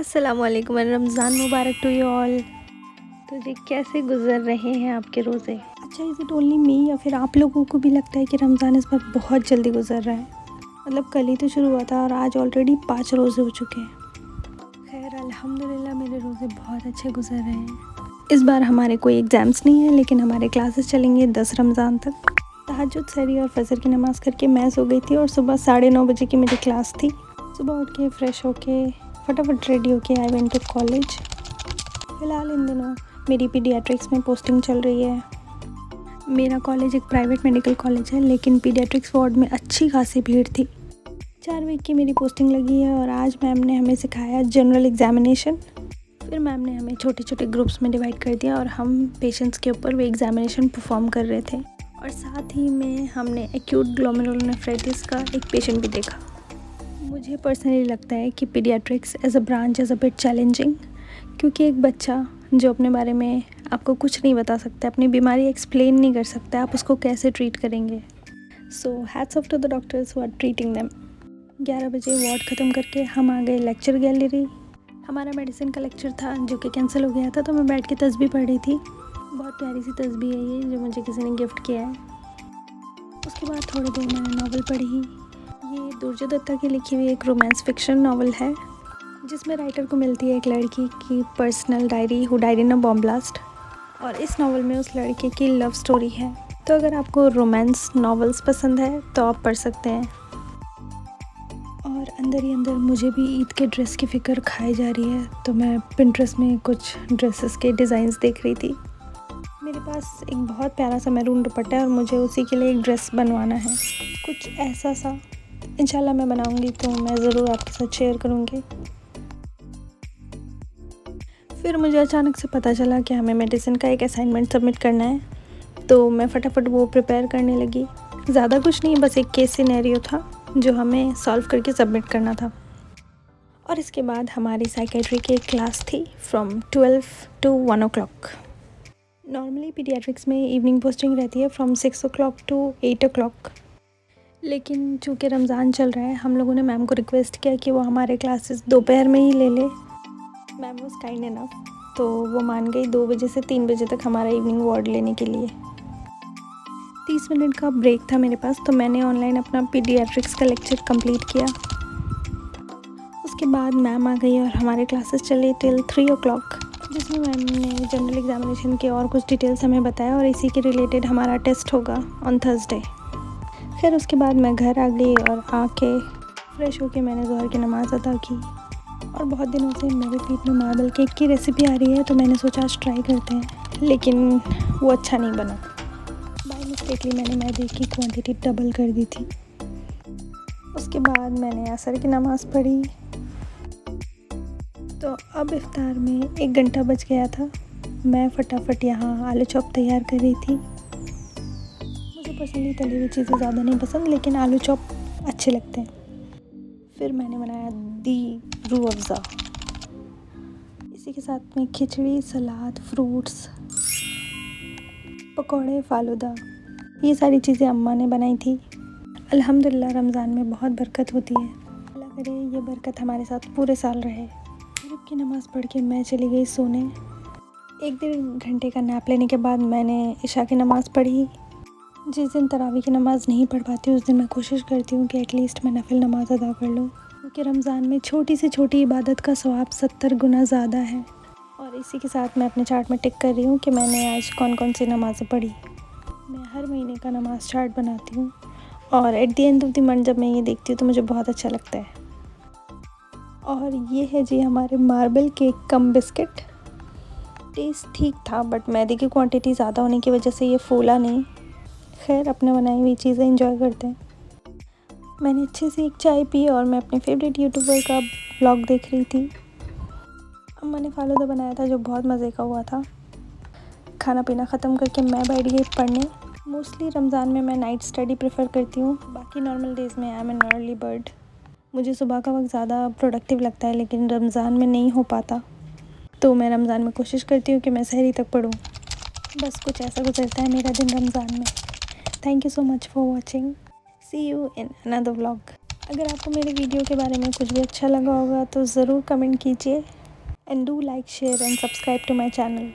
अस्सलाम वालेकुम एंड रमज़ान मुबारक टू यू ऑल। तो जी कैसे गुज़र रहे हैं आपके रोज़े? अच्छा, इज़ इट ओनली मी या फिर आप लोगों को भी लगता है कि रमज़ान इस बार बहुत जल्दी गुज़र रहा है? मतलब कल ही तो शुरू हुआ था और आज ऑलरेडी 5 रोज़े हो चुके हैं। खैर अल्हम्दुलिल्लाह मेरे रोज़े बहुत अच्छे गुज़र रहे हैं। इस बार हमारे कोई एग्ज़ाम्स नहीं है, लेकिन हमारे क्लासेस चलेंगे 10 रमज़ान तक। तहज्जुद, सहरी और फजर की नमाज़ करके मैं सो गई थी और सुबह 9:30 बजे की मेरी क्लास थी। सुबह उठ के फ्रेश होके फटाफट रेडी होके आई वेंट टू कॉलेज। फ़िलहाल इन दिनों मेरी पीडियाट्रिक्स में पोस्टिंग चल रही है। मेरा कॉलेज एक प्राइवेट मेडिकल कॉलेज है, लेकिन पीडियाट्रिक्स वार्ड में अच्छी खासी भीड़ थी। 4 वीक की मेरी पोस्टिंग लगी है और आज मैम ने हमें सिखाया जनरल एग्ज़ामिनेशन। फिर मैम ने हमें छोटे छोटे ग्रुप्स में डिवाइड कर दिया और हम पेशेंट्स के ऊपर वो एग्ज़ामिनेशन परफॉर्म कर रहे थे। और साथ ही में हमने एक्यूट ग्लोमेरुलोनेफ्राइटिस का एक पेशेंट भी देखा। मुझे पर्सनली लगता है कि paediatrics as a branch is a bit challenging, क्योंकि एक बच्चा जो अपने बारे में आपको कुछ नहीं बता सकता, अपनी बीमारी एक्सप्लेन नहीं कर सकता, आप उसको कैसे ट्रीट करेंगे? So hats off to the doctors who are treating them. 11 बजे वार्ड ख़त्म करके हम आ गए लेक्चर गैलरी। हमारा मेडिसिन का लेक्चर था जो कि कैंसिल हो गया था, तो मैं बैठ के तस्बीह पढ़ रही थी। बहुत प्यारी सी तस्बीह है ये, जो मुझे किसी ने गिफ्ट किया है। उसके बाद थोड़ी देर मैंने नावल पढ़ी। ये दुर्जय दत्ता की लिखी हुई एक रोमांस फिक्शन नावल है, जिसमें राइटर को मिलती है एक लड़की की personal diary who died in a bomb blast, और इस नावल में उस लड़के की लव स्टोरी है। तो अगर आपको रोमांस नॉवेल्स पसंद है तो आप पढ़ सकते हैं। और अंदर ही अंदर मुझे भी ईद के ड्रेस की फ़िक्र खाई जा रही है, तो मैं पिंटरेस्ट में कुछ ड्रेसेस के डिज़ाइंस देख रही थी। मेरे पास एक बहुत प्यारा सा मैरून दुपट्टा है और मुझे उसी के लिए एक ड्रेस बनवाना है, कुछ ऐसा सा। इंशाल्लाह मैं बनाऊंगी तो मैं ज़रूर आपके साथ शेयर करूंगी। फिर मुझे अचानक से पता चला कि हमें मेडिसिन का एक असाइनमेंट सबमिट करना है, तो मैं फटाफट वो प्रिपेयर करने लगी। ज़्यादा कुछ नहीं, बस एक केस सिनेरियो था जो हमें सॉल्व करके सबमिट करना था। और इसके बाद हमारी साइकेट्री की एक क्लास थी from 12 to 1 o'clock। Normally paediatrics में इवनिंग पोस्टिंग रहती है फ्रॉम 6 o'clock to 8 o'clock, लेकिन चूँकि रमज़ान चल रहा है, हम लोगों ने मैम को रिक्वेस्ट किया कि वो हमारे क्लासेस दोपहर में ही ले ले। मैम वाज काइंड इनफ, तो वो मान गई 2 बजे से 3 बजे तक हमारा इवनिंग वार्ड लेने के लिए। 30 मिनट का ब्रेक था मेरे पास, तो मैंने ऑनलाइन अपना पीडियाट्रिक्स का लेक्चर कंप्लीट किया। उसके बाद मैम आ गई और हमारे क्लासेस चले टिल 3 o'clock, जिसमें मैम ने जनरल एग्जामिनेशन के और कुछ डिटेल्स हमें बताया और इसी के रिलेटेड हमारा टेस्ट होगा ऑन थर्सडे। खैर उसके बाद मैं घर आ गई और आके फ्रेश होके मैंने ज़ोहर की नमाज़ अदा की। और बहुत दिनों से मेरे फीड में मार्बल केक की रेसिपी आ रही है, तो मैंने सोचा आज ट्राई करते हैं, लेकिन वो अच्छा नहीं बना। बाय मिस्टेकली मैंने मैदे की क्वांटिटी डबल कर दी थी। उसके बाद मैंने असर की नमाज़ पढ़ी। तो अब इफ्तार में 1 घंटा बच गया था। मैं फटाफट यहाँ आलू चॉप तैयार कर रही थी। मुझे पर्सनली तली हुई चीज़ें ज़्यादा नहीं पसंद, लेकिन आलू चॉप अच्छे लगते हैं। फिर मैंने बनाया दी रूह अफ़ज़ा। इसी के साथ में खिचड़ी, सलाद, फ्रूट्स, पकौड़े, फालूदा, ये सारी चीज़ें अम्मा ने बनाई थी। अल्हम्दुलिल्लाह रमज़ान में बहुत बरकत होती है। अल्लाह करे ये बरकत हमारे साथ पूरे साल रहे। मगरिब की नमाज़ पढ़ के मैं चली गई सोने। 1-1.5 घंटे का नैप लेने के बाद मैंने इशा की नमाज़ पढ़ी। जिस दिन तरावी की नमाज़ नहीं पढ़ पाती, उस दिन मैं कोशिश करती हूँ कि एटलीस्ट मैं नफिल नमाज़ अदा कर लूँ, क्योंकि रमज़ान में छोटी से छोटी इबादत का सवाब 70 गुना ज़्यादा है। और इसी के साथ मैं अपने चार्ट में टिक कर रही हूँ कि मैंने आज कौन कौन सी नमाज़ें पढ़ी। मैं हर महीने का नमाज़ चार्ट बनाती हूँ और at the end of the month जब मैं ये देखती हूँ तो मुझे बहुत अच्छा लगता है। और ये है जी हमारे मार्बल केक कम बिस्किट। टेस्ट ठीक था, बट मैदे की क्वांटिटी ज़्यादा होने की वजह से ये फूला नहीं। खैर अपने बनाई हुई चीज़ें एंजॉय करते हैं। मैंने अच्छे से एक चाय पी और मैं अपने फेवरेट यूट्यूबर का व्लॉग देख रही थी। अम्मा ने फालूदा बनाया था जो बहुत मज़े का हुआ था। खाना पीना ख़त्म करके मैं बैठ गई पढ़ने। मोस्टली रमज़ान में मैं नाइट स्टडी प्रेफर करती हूँ, बाकी नॉर्मल डेज़ में I am an early bird. मुझे सुबह का वक्त ज़्यादा प्रोडक्टिव लगता है, लेकिन रमज़ान में नहीं हो पाता, तो मैं रमज़ान में कोशिश करती हूँ कि मैं सहरी तक पढूँ। बस कुछ ऐसा गुजरता है मेरा दिन रमज़ान में। Thank you so much for watching. See you in another vlog. अगर आपको मेरे वीडियो के बारे में कुछ भी अच्छा लगा होगा तो ज़रूर कमेंट कीजिए and do like share and subscribe to my channel.